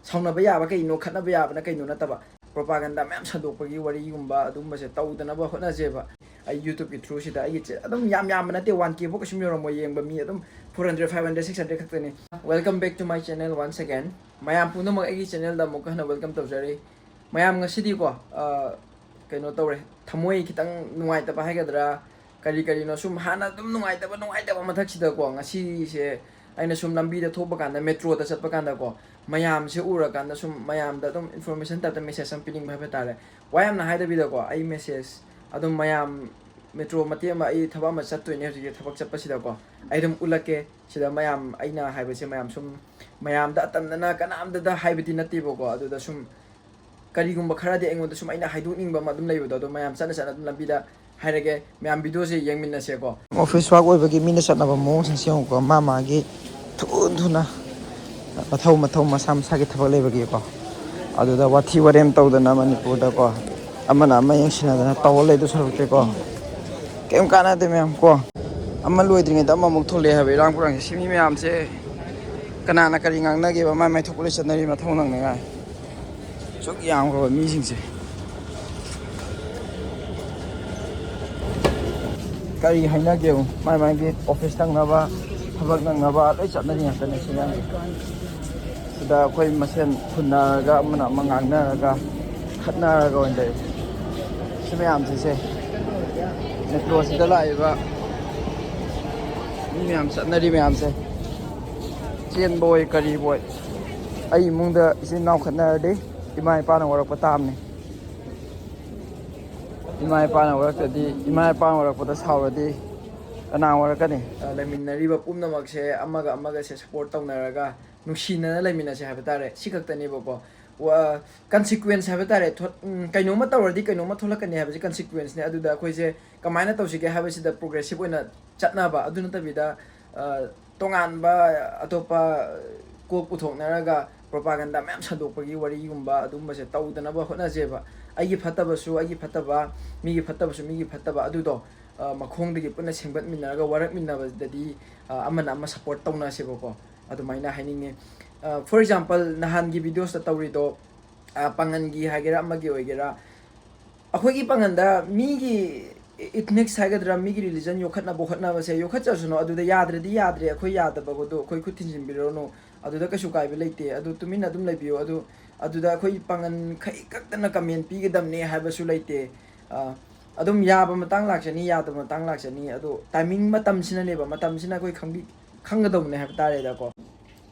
ꯁꯥꯎꯅꯕ ꯌꯥꯕ ꯀꯩꯅꯣ ꯈꯠꯅꯕ ꯌꯥꯕꯅ ꯀꯩꯅꯣ ꯅꯠꯇꯕ ꯄ꯭ꯔꯣꯄꯥꯒꯟꯗꯥ ꯃꯌꯥꯝ ꯁꯟꯗꯣꯛꯄꯒꯤ ꯋꯥꯔꯤꯒꯨꯝꯕ ꯑꯗꯨꯝꯕꯁꯦ ꯇꯧꯗꯅꯕ ꯍꯣꯠꯅꯖꯦꯕ ꯑꯩ ꯌꯨꯇ꯭ꯌꯨꯕꯀꯤ ꯊ꯭ꯔꯨꯁꯤꯗ ꯑꯩꯒꯤ ꯑꯗꯨꯝ ꯌꯥꯝꯕ ꯅꯠꯇꯦ 1K ꯐꯥꯎ ꯀꯩꯁꯨꯝ ꯌꯧꯔꯝꯃꯣꯏ ꯌꯦꯡꯕ ꯃꯤ ꯑꯗꯨꯝ 400 500 600 ꯈꯛꯇꯅꯤ welcome back to my channel once again ꯃꯌꯥꯝ ꯄꯨꯝꯅꯃꯛ ꯑꯩꯒꯤ ꯆꯦꯅꯦꯜꯗ ꯑꯃꯨꯛꯀ ꯍꯟꯅ ꯋꯦꯜꯀꯝ ꯇꯧꯖꯔꯤ ꯃꯌꯥꯝ ꯉꯁꯤꯗꯤꯀꯣ ꯀꯩꯅꯣ ꯇꯧꯔꯦ ꯊꯃꯣꯏ ꯈꯤꯇꯪ ꯅꯨꯡꯉꯥꯏꯇꯕ ꯍꯥꯏꯒꯗ꯭ꯔꯥ ꯀꯔꯤꯅꯣ ꯁꯨꯝ ꯍꯥꯟꯅ ꯑꯗꯨꯝ ꯅꯨꯡꯉꯥꯏꯇꯕ ꯃꯊꯛꯁꯤꯗꯀꯣ ꯉꯁꯤꯁꯦ ꯑꯩꯅ ꯁꯨꯝ ꯂꯝꯕꯤꯗ ꯊꯣꯛꯄ ꯀꯥꯟꯗ ꯃꯦꯇ꯭ꯔꯣꯗ ꯆꯠꯄ ꯀꯥꯟꯗꯀꯣ ꯃꯌꯥꯝꯁꯦ ꯎꯔꯀꯥꯟꯗ ꯁꯨꯝ ꯃꯌꯥꯝꯗ ꯑꯗꯨꯝ ꯏꯟꯐꯣꯔꯃꯦꯁꯟ ꯇꯥꯏꯞꯇ ꯃꯦꯁꯦꯖ ꯑꯃ ꯄꯤꯅꯤꯡꯕ ꯍꯥꯏꯕ ꯇꯥꯔꯦ ꯋꯥ ꯌꯥꯝꯅ ꯍꯥꯏꯗꯕꯤꯗꯀꯣ ꯑꯩ ꯃꯦꯁꯦꯖ ꯑꯗꯨꯝ ꯃꯌꯥꯝ ꯃꯦꯇ꯭ꯔꯣ ꯃꯇꯦꯛ ꯑꯃ ꯑꯩ ꯊꯕꯛ ꯑꯃ ꯆꯠꯇꯣꯏꯅꯦ ꯍꯧꯖꯤꯛꯀꯤ ꯊꯕꯛ ꯆꯠꯄꯁꯤꯗꯀꯣ ꯑꯩ ꯑꯗꯨꯝ ꯎꯠꯂꯛꯀꯦ ꯁꯤꯗ ꯃꯌꯥꯝ ꯑꯩꯅ ꯍꯥꯏꯕꯁꯦ ꯃꯌꯥꯝ ꯁꯨꯝ ꯃꯌꯥꯝꯗ ꯑꯇꯝꯅꯅ ꯀꯅꯥꯝꯇꯗ ꯍꯥꯏꯕꯗꯤ ꯅꯠꯇꯦꯕꯀꯣ ꯑꯗꯨꯗ ꯁꯨꯝ ꯀꯔꯤꯒꯨꯝꯕ ꯈꯔꯗꯤ ꯑꯩꯉꯣꯟꯗ ꯁꯨꯝ ꯑꯩꯅ ꯍꯥꯏꯗꯣꯛꯅꯤꯡꯕ ꯑꯃ ꯑꯗꯨꯝ ꯂꯩꯕꯗꯣ ꯑꯗꯣ ꯃꯌꯥꯝ ꯆꯠꯅ ꯑꯗꯨꯝ ꯂꯝꯕꯤꯗ ꯍꯥꯏꯔꯒꯦ ꯃꯌꯥꯝ ꯚꯤꯗꯤꯑꯣꯁꯦ ꯌꯦꯡꯃꯤꯟꯅꯁꯦꯀꯣ ꯑꯣꯐꯤꯁ ꯋꯥꯔꯛ ꯑꯣꯏꯕꯒꯤ ꯃꯤꯅ ꯆꯠꯅꯕ ꯃꯑꯣꯡꯁꯤꯡꯁꯦ ꯌꯦꯡꯉꯨꯀꯣ ꯃꯥꯒꯤ ꯊꯨꯅ ꯃꯊꯧ ꯃꯁꯥ ꯃꯁꯥꯒꯤ ꯊꯕꯛ ꯂꯩꯕꯒꯤꯀꯣ ꯑꯗꯨꯗ ꯋꯥꯊꯤ ꯋꯥꯔꯦꯝ ꯇꯧꯗꯅ ꯃꯅꯤꯄꯨꯔꯗꯀꯣ ꯑꯃꯅ ꯑꯃ ꯌꯦꯡꯁꯤꯟꯅꯗꯅ ꯇꯧꯔ ꯂꯩꯗꯣ ꯁꯔꯨꯛꯇꯦꯀꯣ ꯀꯩꯝ ꯀꯥꯟꯅꯗꯦ ꯃꯌꯥꯝ ꯀꯣ ꯑꯃ ꯂꯣꯏꯗ꯭ꯔꯤꯉꯩꯗ ꯑꯃꯃꯨꯛ ꯊꯣꯛꯂꯛꯑꯦ ꯍꯥꯏꯕ ꯏꯔꯥꯡ ꯄꯨꯔꯥꯡꯁꯦ ꯁꯤ ꯃꯤ ꯃꯌꯥꯝꯁꯦ ꯀꯅꯥꯅ ꯀꯔꯤ ꯉꯥꯡꯅꯒꯦꯕ ꯃꯥꯏ ꯊꯣꯛꯄ ꯂꯣꯏ ꯆꯠꯅꯔꯤ ꯃꯊꯧ ꯅꯪꯅꯉꯥꯏ ꯁꯨꯛ ꯌꯥꯝꯈ꯭ꯔꯕ ꯃꯤꯁꯤꯡꯁꯦ ꯀꯔꯤ ꯍꯥꯏꯅꯒꯦ ꯃꯥꯒꯤ ꯑꯣꯐꯤꯁ ꯅꯪꯅꯕ ꯊꯕꯛ ꯅꯪꯅꯕ ꯂꯣꯏ ꯆꯠꯅꯔꯤ ꯉꯥꯛꯇꯅꯦ ꯁꯤ ꯃꯌꯥꯝꯁꯦ ꯁꯤꯗ ꯑꯩꯈꯣꯏ ꯃꯁꯦꯟ ꯐꯨꯟꯅꯔꯒ ꯑꯃꯅ ꯑꯃ ꯉꯥꯡꯅꯔꯒ ꯈꯠꯅꯔꯒ ꯑꯣꯏꯅ ꯂꯩ ꯁꯤ ꯃꯌꯥꯝꯁꯤꯁꯦ ꯃꯦꯇ꯭ꯔꯣꯁꯤꯗ ꯂꯥꯛꯏꯕ ꯃꯤ ꯃꯌꯥꯝ ꯆꯠꯅꯔꯤ ꯃꯌꯥꯝꯁꯦ ꯆꯦꯟꯕꯣꯏ ꯀꯔꯤꯕꯣꯏ ꯑꯩ ꯏꯃꯨꯡꯗ ꯏꯆꯤꯟ ꯏꯅꯥꯎ ꯈꯠꯅꯔꯗꯤ ꯏꯃꯥ ꯏꯄꯥꯅ ꯋꯥꯔꯛꯄ ꯇꯥꯕꯅꯤ ꯏꯃꯥ ꯏꯄꯥꯅ ꯋꯥꯔꯛꯇ꯭ꯔꯗꯤ ꯏꯃꯥ ꯏꯄꯥꯅ ꯋꯥꯔꯛꯄꯗ ꯁꯥꯎꯔꯗꯤ ꯀꯅꯥ ꯋꯥꯔꯛꯀꯅꯤ ꯂꯩꯃꯤꯟꯅꯔꯤꯕ ꯄꯨꯝꯅꯃꯛꯁꯦ ꯑꯃꯒ ꯑꯃꯒꯁꯦ ꯁꯞꯄꯣꯔꯠ ꯇꯧꯅꯔꯒ ꯅꯨꯡꯁꯤꯅꯅ ꯂꯩꯃꯤꯟꯅꯁꯦ ꯍꯥꯏꯕ ꯇꯥꯔꯦ ꯁꯤ ꯈꯛꯇꯅꯦꯕꯀꯣ ꯀꯟꯁꯤꯀ꯭ꯋꯦꯟꯁ ꯍꯥꯏꯕ ꯇꯥꯔꯦ ꯀꯩꯅꯣꯝꯃ ꯇꯧꯔꯗꯤ ꯀꯩꯅꯣꯝꯃ ꯊꯣꯛꯂꯛꯀꯅꯤ ꯍꯥꯏꯕꯁꯤ ꯀꯟꯁꯤꯀ꯭ꯋꯦꯟꯁꯅꯦ ꯑꯗꯨꯗ ꯑꯩꯈꯣꯏꯁꯦ ꯀꯃꯥꯏꯅ ꯇꯧꯁꯤꯒꯦ ꯍꯥꯏꯕꯁꯤꯗ ꯄ꯭ꯔꯣꯒ꯭ꯔꯦꯁꯤቭ ꯑꯣꯏꯅ ꯆꯠꯅꯕ ꯑꯗꯨ ꯅꯠꯇꯕꯤꯗ ꯇꯣꯉꯥꯟꯕ ꯑꯇꯣꯞꯄ ꯀꯣꯛ ꯄꯨꯊꯣꯛꯅꯔꯒ ꯄ꯭ꯔꯣꯄꯥꯒꯟꯗꯥ ꯃꯌꯥꯝ ꯁꯟꯗꯣꯛꯄꯒꯤ ꯋꯥꯔꯤꯒꯨꯝꯕ ꯑꯗꯨꯝꯕꯁꯦ ꯇꯧꯗꯅꯕ ꯍꯣꯠꯅꯖꯦꯕ ꯑꯩꯒꯤ ꯐꯠꯇꯕꯁꯨ ꯑꯩꯒꯤ ꯐꯠꯇꯕ ꯃꯤꯒꯤ ꯐꯠꯇꯕꯁꯨ ꯃꯤꯒꯤ ꯐꯠꯇꯕ ꯑꯗꯨꯗꯣ ꯃꯈꯣꯡꯗꯒꯤ ꯄꯨꯟꯅ ꯁꯦꯝꯒꯠꯃꯤꯟꯅꯔꯒ ꯋꯥꯔꯛꯃꯤꯟꯅꯕꯗꯗꯤ ꯑꯃꯅ ꯑꯃ ꯁꯞꯄꯣꯔꯠ ꯇꯧꯅꯁꯦꯕꯀꯣ ꯑꯗꯨꯃꯥꯏꯅ ꯍꯥꯏꯅꯤꯡꯉꯦ ꯐꯣꯔ ꯑꯦꯛꯖꯥꯝꯄꯜ ꯅꯍꯥꯟꯒꯤ ꯚꯤꯗꯤꯑꯣꯁꯇ ꯇꯧꯔꯤꯗꯣ ꯄꯥꯡꯒꯟꯒꯤ ꯍꯥꯏꯒꯦꯔꯥ ꯑꯃꯒꯤ ꯑꯣꯏꯒꯦꯔꯥ ꯑꯩꯈꯣꯏꯒꯤ ꯄꯥꯡꯒꯟꯗ ꯃꯤꯒꯤ ꯏꯊꯅꯤꯛꯁ ꯍꯥꯏꯒꯗ꯭ꯔꯥ ꯃꯤꯒꯤ ꯔꯤꯂꯤꯖꯟ ꯌꯣꯛꯈꯠꯅꯕ ꯍꯣꯠꯅꯕꯁꯦ ꯌꯣꯛꯈꯠꯆꯁꯅꯨ ꯑꯗꯨꯗ ꯌꯥꯗ꯭ꯔꯗꯤ ꯌꯥꯗ꯭ꯔꯦ ꯑꯩꯈꯣꯏ ꯌꯥꯗꯕꯗꯣ ꯑꯩꯈꯣꯏ ꯈꯨꯠ ꯊꯤꯟꯖꯤꯟꯕꯤꯔꯨꯔꯅꯨ ꯑꯗꯨꯗ ꯀꯩꯁꯨ ꯀꯥꯏꯕ ꯂꯩꯇꯦ ꯑꯗꯨ ꯇꯨꯃꯤꯟꯅ ꯑꯗꯨꯝ ꯂꯩꯕꯤꯌꯨ ꯑꯗꯨꯗ ꯑꯩꯈꯣꯏ ꯄꯥꯡꯒꯟ ꯈꯛꯇꯅ ꯀꯃꯦꯟ ꯄꯤꯒꯗꯕꯅꯦ ꯍꯥꯏꯕꯁꯨ ꯂꯩꯇꯦ ꯑꯗꯨꯝ ꯌꯥꯕ ꯃꯇꯥꯡ ꯂꯥꯛꯆꯅꯤ ꯌꯥꯗꯕ ꯃꯇꯥꯡ ꯂꯥꯛꯆꯅꯤ ꯑꯗꯣ ꯇꯥꯏꯃꯤꯡ ꯃꯇꯝꯁꯤꯅꯅꯦꯕ ꯃꯇꯝꯁꯤꯅ ꯑꯩꯈꯣꯏ ꯈꯪꯒꯗꯧꯕꯅꯦ ꯍꯥꯏꯕ ꯇꯥꯔꯦꯗꯀꯣ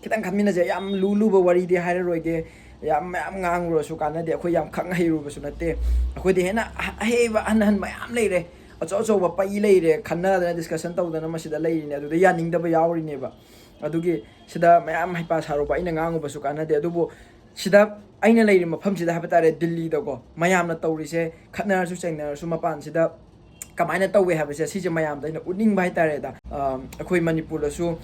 ꯈꯤꯇꯪ ꯈꯟꯃꯤꯟꯅꯁꯦ ꯌꯥꯝ ꯂꯨꯕ ꯋꯥꯔꯤꯗꯤ ꯍꯥꯏꯔꯔꯣꯏꯒꯦ ꯌꯥꯝ ꯃꯌꯥꯝ ꯉꯥꯡꯉꯨꯔꯁꯨ ꯀꯥꯟꯅꯗꯦ ꯑꯩꯈꯣꯏ ꯌꯥꯝ ꯈꯪ ꯍꯩꯔꯨꯕꯁꯨ ꯅꯠꯇꯦ ꯑꯩꯈꯣꯏꯗꯤ ꯍꯦꯟꯅ ꯑꯍꯩꯕ ꯑꯍꯟ ꯃꯌꯥꯝ ꯂꯩꯔꯦ ꯑꯆꯧꯕ ꯄꯩ ꯂꯩꯔꯦ ꯈꯟꯅꯗꯅ ꯗꯤꯁꯀꯁꯟ ꯇꯧꯗꯅ ꯃꯁꯤꯗ ꯂꯩꯔꯤꯅꯦ ꯑꯗꯨꯗ ꯌꯥꯅꯤꯡꯗꯕ ꯌꯥꯎꯔꯤꯅꯦꯕ ꯑꯗꯨꯒꯤ ꯁꯤꯗ ꯃꯌꯥꯝ ꯍꯩꯄꯥ ꯁꯥꯔꯨꯕ ꯑꯩꯅ ꯉꯥꯡꯉꯨꯕꯁꯨ ꯀꯥꯟꯅꯗꯦ ꯑꯗꯨꯕꯨ ꯁꯤꯗ ꯑꯩꯅ ꯂꯩꯔꯤꯕ ꯃꯐꯝꯁꯤꯗ ꯍꯥꯏꯕ ꯇꯥꯔꯦ ꯗꯤꯜꯂꯤꯗꯀꯣ ꯃꯌꯥꯝꯅ ꯇꯧꯔꯤꯁꯦ ꯈꯠꯅꯔꯁꯨ ꯆꯩꯅꯔꯁꯨ ꯃꯄꯥꯟꯁꯤꯗ ꯀꯃꯥꯏꯅ ꯇꯧꯋꯦ ꯍꯥꯏꯕꯁꯦ ꯁꯤꯁꯦ ꯃꯌꯥꯝꯗ ꯑꯩꯅ ꯎꯠꯅꯤꯡꯕ ꯍꯥꯏꯇꯥꯔꯦꯗ ꯑꯩꯈꯣꯏ ꯃꯅꯤꯄꯨꯔꯗꯁꯨ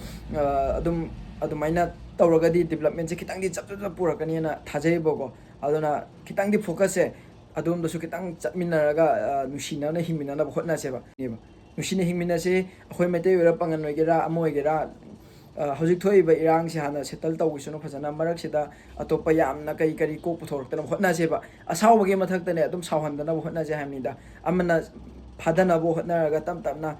ꯑꯗꯨꯃꯥꯏꯅ ꯇꯧꯔꯒꯗꯤ ꯗꯤꯕꯂꯞꯃꯦꯟꯁꯦ ꯈꯤꯇꯪꯗꯤ ꯆꯞ ꯄꯨꯔꯛꯀꯅꯤꯅ ꯊꯥꯖꯩꯕꯀꯣ ꯑꯗꯨꯅ ꯈꯤꯇꯪꯗꯤ ꯐꯣꯀꯁꯁꯦ ꯑꯗꯣꯝꯗꯁꯨꯈꯤꯇꯪ ꯆꯠꯃꯤꯟꯅꯔꯒ ꯅꯨꯡꯁꯤꯅꯅ ꯍꯤꯡꯃꯤꯟꯅꯅꯕ ꯍꯣꯠꯅꯁꯦꯕ ꯅꯨꯡꯁꯤꯅ ꯍꯤꯡꯃꯤꯟꯅꯁꯤ ꯑꯩꯈꯣꯏ ꯃꯩꯇꯩ ꯑꯣꯏꯒꯦꯔꯥ ꯄꯥꯡꯒꯟ ꯑꯣꯏꯒꯦꯔꯥ ꯑꯃ ꯑꯣꯏꯒꯦꯔꯥ ꯍꯧꯖꯤꯛ ꯊꯣꯛꯏꯕ ꯏꯔꯥꯡꯁꯦ ꯍꯥꯟꯅ ꯁꯦꯇꯜ ꯇꯧꯈꯤꯁꯅꯨ ꯐꯖꯅ ꯃꯔꯛꯁꯤꯗ ꯑꯇꯣꯞꯄ ꯌꯥꯝꯅ ꯀꯔꯤ ꯀꯣꯛ ꯄꯨꯊꯣꯔꯛꯇꯅꯕ ꯍꯣꯠꯅꯁꯦꯕ ꯑꯁꯥꯎꯕꯒꯤ ꯃꯊꯛꯇꯅꯦ ꯑꯗꯨꯝ ꯁꯥꯎꯍꯟꯗꯅꯕ ꯍꯣꯠꯅꯁꯦ ꯍꯥꯏꯕꯅꯤꯗ ꯑꯃꯅ ꯐꯥꯗꯅꯕ ꯍꯣꯠꯅꯔꯒ ꯇꯞꯅ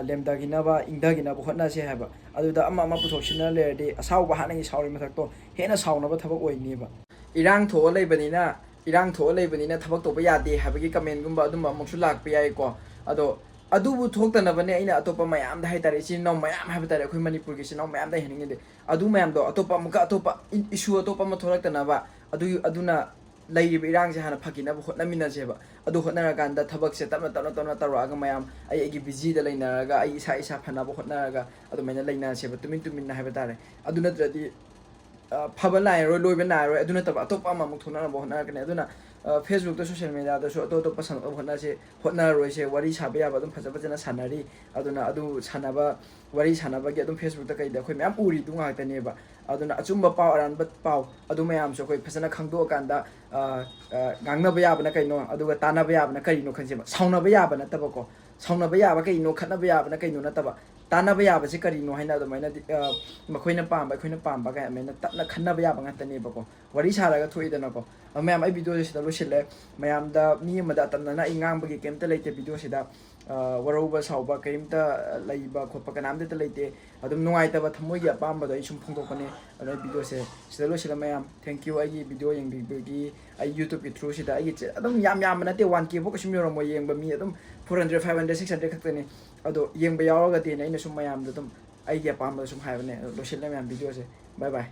ꯂꯦꯝꯊꯈꯤꯅꯕ ꯏꯪꯊꯈꯤꯅꯕ ꯍꯣꯠꯅꯁꯦ ꯍꯥꯏꯕ ꯑꯗꯨꯗ ꯑꯃ ꯄꯨꯊꯣꯛꯁꯤꯟꯅ ꯂꯩꯔꯗꯤ ꯑꯁꯥꯎꯕ ꯍꯥꯟꯅꯒꯤ ꯁꯥꯎꯔꯤ ꯃꯊꯛꯇꯣ ꯍꯦꯟꯅ ꯁꯥꯎꯅꯕ ꯊꯕꯛ ꯑꯣꯏꯅꯦꯕ ꯏꯔꯥꯡ ꯊꯣꯛꯑ ꯂꯩꯕꯅꯤna ꯊꯕꯛ ꯇꯧꯕ ꯌꯥꯗꯦ ꯍꯥꯏꯕꯒꯤ ꯀꯃꯦꯟꯒꯨꯝꯕ ꯑꯗꯨꯝꯕ ꯑꯃꯨꯛꯁꯨ ꯂꯥꯛꯄ ꯌꯥꯏꯀꯣ ꯑꯗꯣ ꯑꯗꯨꯕꯨ ꯊꯣꯛꯇꯅꯕꯅꯦ ꯑꯩꯅ ꯑꯇꯣꯞꯄ ꯃꯌꯥꯝꯗ ꯍꯥꯏꯇꯥꯔꯦ ꯏꯆꯤꯟ ꯏꯅꯥꯎ ꯃꯌꯥꯝ ꯍꯥꯏꯕ ꯇꯥꯔꯦ ꯑꯩꯈꯣꯏ ꯃꯅꯤꯄꯨꯔꯒꯤ ꯏꯆꯤꯟ ꯏꯅꯥꯎ ꯃꯌꯥꯝꯗ ꯍꯥꯏꯅꯤꯡꯉꯤꯗꯤ ꯑꯗꯨ ꯃꯌꯥꯝꯗꯣ ꯑꯇꯣꯞꯄ ꯏꯁꯨ ꯑꯇꯣꯞꯄ ꯑꯃ ꯊꯣꯛꯂꯛꯇꯅꯕ ꯑꯗꯨꯅ ꯂꯩꯔꯤꯕ ꯏꯔꯥꯡꯁꯦ ꯍꯥꯟꯅ ꯐꯈꯤꯅꯕ ꯍꯣꯠꯅꯃꯤꯟꯅꯁꯦꯕ ꯑꯗꯨ ꯍꯣꯠꯅꯔꯀꯥꯟꯗ ꯊꯕꯛꯁꯦ ꯇꯞꯅ ꯇꯧꯔꯛꯑꯒ ꯃꯌꯥꯝ ꯑꯩꯒꯤ ꯕꯤꯖꯤꯗ ꯂꯩꯅꯔꯒ ꯑꯩ ꯏꯁꯥ ꯐꯅꯕ ꯍꯣꯠꯅꯔꯒ ꯑꯗꯨꯃꯥꯏꯅ ꯂꯩꯅꯁꯦꯕ ꯇꯨꯃꯤꯟꯅ ꯍꯥꯏꯕ ꯇꯥꯔꯦ ꯑꯗꯨ ꯅꯠꯇ꯭ꯔꯗꯤ ꯐꯕ ꯅꯥꯏꯔꯣꯏ ꯂꯣꯏꯕ ꯅꯥꯏꯔꯣꯏ ꯑꯗꯨ ꯅꯠꯇꯕ ꯑꯇꯣꯞꯄ ꯑꯃꯃꯨꯛ ꯊꯣꯛꯅꯅꯕ ꯍꯣꯠꯅꯔꯛꯀꯅꯤ ꯑꯗꯨꯅ ꯐꯦꯁꯕꯨꯛꯇ ꯁꯣꯁꯤꯌꯦꯜ ꯃꯦꯗꯤꯌꯥꯗꯁꯨ ꯑꯇꯣꯞꯄ ꯁꯥꯟꯅꯕ ꯍꯣꯠꯅꯔꯔꯣꯏꯁꯦ ꯋꯥꯔꯤ ꯁꯥꯕ ꯌꯥꯕ ꯑꯗꯨꯝ ꯐꯖꯅ ꯁꯥꯟꯅꯔꯤ ꯑꯗꯨꯅ ꯋꯥꯔꯤ ꯁꯥꯟꯅꯕꯒꯤ ꯑꯗꯨꯝ ꯐꯦꯁꯕꯨꯛꯇ ꯀꯩꯗ ꯑꯩꯈꯣꯏ ꯃꯌꯥꯝ ꯎꯔꯤꯗꯨ ꯉꯥꯛꯇꯅꯦꯕ ꯑꯗꯨꯅ ꯑꯆꯨꯝꯕ ꯄꯥꯎ ꯑꯔꯥꯟꯕ ꯄꯥꯎ ꯑꯗꯨ ꯃꯌꯥꯝꯁꯨ ꯑꯩꯈꯣꯏ ꯐꯖꯅ ꯈꯪꯗꯣꯛꯑꯀꯥꯟꯗ ꯉꯥꯡꯅꯕ ꯌꯥꯕꯅ ꯀꯩꯅꯣ ꯑꯗꯨꯒ ꯇꯥꯟꯅꯕ ꯌꯥꯕꯅ ꯀꯔꯤꯅꯣ ꯈꯪꯁꯦꯕ ꯁꯥꯎꯅꯕ ꯌꯥꯕ ꯅꯠꯇꯕꯀꯣ ꯁꯥꯎꯅꯕ ꯌꯥꯕ ꯀꯩꯅꯣ ꯈꯠꯅꯕ ꯌꯥꯕꯅ ꯀꯩꯅꯣ ꯅꯠꯇꯕ ꯇꯥꯟꯅꯕ ꯌꯥꯕꯁꯦ ꯀꯔꯤꯅꯣ ꯍꯥꯏꯅ ꯑꯗꯨꯃꯥꯏꯅ ꯃꯈꯣꯏꯅ ꯄꯥꯝꯕ ꯑꯩꯈꯣꯏꯅ ꯄꯥꯝꯕ ꯀꯥꯏ ꯑꯗꯨꯃꯥꯏꯅ ꯇꯞꯅ ꯈꯟꯅꯕ ꯌꯥꯕ ꯉꯥꯛꯇꯅꯦꯕꯀꯣ ꯋꯥꯔꯤ ꯁꯥꯔꯒ ꯊꯣꯛꯏꯗꯅꯀꯣ ꯃꯌꯥꯝ ꯑꯩ ꯚꯤꯗꯤꯑꯣꯁꯦ ꯁꯤꯗ ꯂꯣꯏꯁꯤꯜꯂꯦ ꯃꯌꯥꯝꯗ ꯃꯤ ꯑꯃꯗ ꯑꯇꯝꯅꯅ ꯑꯩ ꯉꯥꯡꯕꯒꯤ ꯀꯩꯝꯇ ꯂꯩꯇꯦ ꯚꯤꯗꯤꯑꯣꯁꯤꯗ ꯋꯥꯔꯧꯕ ꯁꯥꯎꯕ ꯀꯩꯝꯇ ꯂꯩꯕ ꯈꯣꯠꯄ ꯀꯅꯥꯝꯇ ꯂꯩꯇꯦ ꯑꯗꯨꯝ ꯅꯨꯡꯉꯥꯏꯇꯕ ꯊꯃꯣꯏꯒꯤ ꯑꯄꯥꯝꯕꯗꯣ ꯑꯩ ꯁꯨꯝ ꯐꯣꯡꯗꯣꯛꯄꯅꯦ ꯑꯗꯨꯅ ꯚꯤꯗꯤꯑꯣꯁꯦ ꯁꯤꯗ ꯂꯣꯏꯁꯤꯜꯂꯦ ꯃꯌꯥꯝ ꯊꯦꯡꯛ ꯌꯨ ꯑꯩꯒꯤ ꯚꯤꯗꯤꯑꯣ ꯌꯦꯡꯕꯤꯕꯒꯤ ꯑꯩ ꯌꯨꯇꯨꯕꯀꯤ ꯊ꯭ꯔꯨꯁꯤꯗ ꯑꯩꯒꯤ ꯑꯗꯨꯝ ꯌꯥꯝꯕ ꯅꯠꯇꯦ 1K ꯐꯥꯎ ꯀꯩꯁꯨꯝ ꯌꯧꯔꯝꯃꯣꯏ ꯌꯦꯡꯕ ꯃꯤ ꯑꯗꯨꯝ 400 500 600 ꯈꯛꯇꯅꯤ ꯑꯗꯣ ꯌꯦꯡꯕ ꯌꯥꯎꯔꯒꯗꯤ ꯑꯩꯅ ꯁꯨꯝ ꯃꯌꯥꯝꯗ ꯑꯗꯨꯝ ꯑꯩꯒꯤ ꯑꯄꯥꯝꯕꯗ ꯁꯨꯝ ꯍꯥꯏꯕꯅꯦ ꯑꯗꯣ ꯂꯣꯏꯁꯤꯜꯂꯦ ꯃꯌꯥꯝ ꯚꯤꯗꯤꯑꯣꯁꯦ ꯕꯥꯏ ꯕꯥꯏ